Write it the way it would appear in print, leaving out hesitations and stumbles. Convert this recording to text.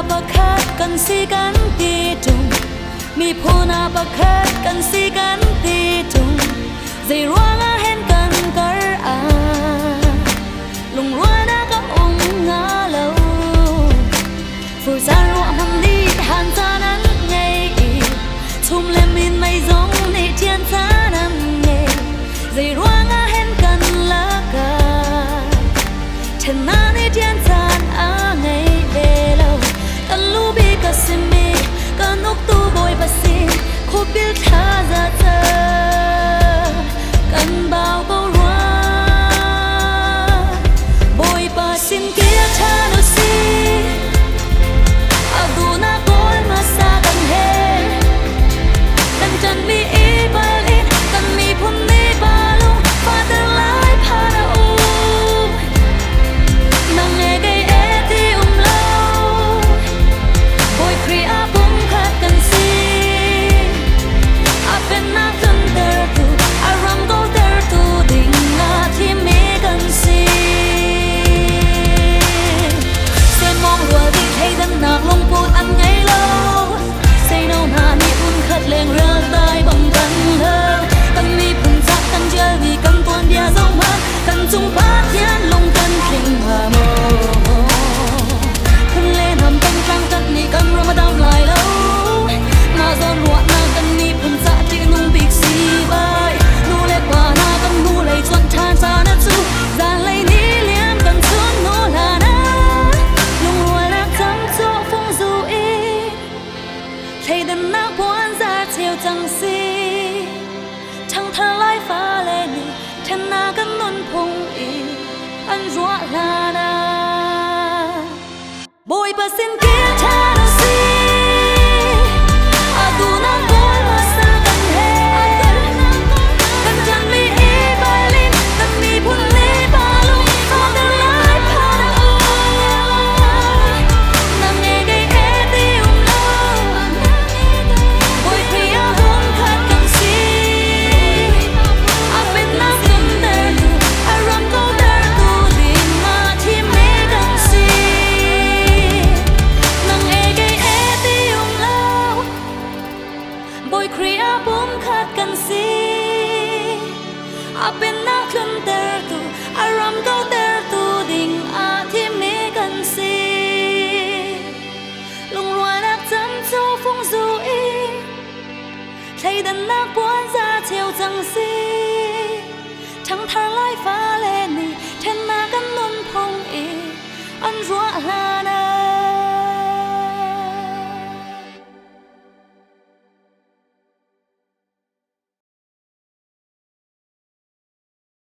pakat kan si kan ti tung mi phona pakat kan si kan ti tung dây ruang a hen kan kar a lung ruan a ka ong nga lâu phù sa ruộng hầm đi hàn ta nắng ngày thum lem min mây giống nị thiên ta nắng ngày dây ruang a hen kan la ka chân na nị thiên tan a ngày về lâu kan lu bi ka simi kan uk tu boy basin khu bil tha za ta kan bao câu ruang boy basin kia tha no si aduna koi masa kan he kan chan mi e balin kan mi phun ni balung father lai phara u nang e gai e ti lo boy kria pum khat kan si apen na kan der tu aram go der tu ding na thi me kan si se mong rua đi thấy dan nak long put an ngày lâu say no na mi pun khat leng ra tai bang kan hơn kan mi pun chắc kan chơi vì kan tuan dia dong hơn kan chung phát thiên long kan khinh hà mơ kan lên hầm kan trăng cắt ni kan ramadan lại lâu na zon ruột na kan mi pun chắc chỉ nung big si bay nu lệ qua na kan nu lệ chuan than sa na chu za lệ ni liam kan chuan nu la na lung ruột na chăm cho phong du y thấy đàn na buồn ra chiều chẳng si chẳng thà lại phá lệ ni thân na kan non phong y an ruột la na boy pasin kia tha no si aduna koi masa kan he kan chan mi e balin kan mi phun le balung father lai phara u nang e gai e ti lo boy kria hum khat kan si apen na kan der tu aram go der tu din ma thi me kan si nang e gai e ti lo boy kria bum khat kan si apen na kan der tu aram go der tu ding a thi me kan si lung ruan nak chăm cho phong du y thấy đàn nak buồn ra chiều chẳng si chẳng thà lại phá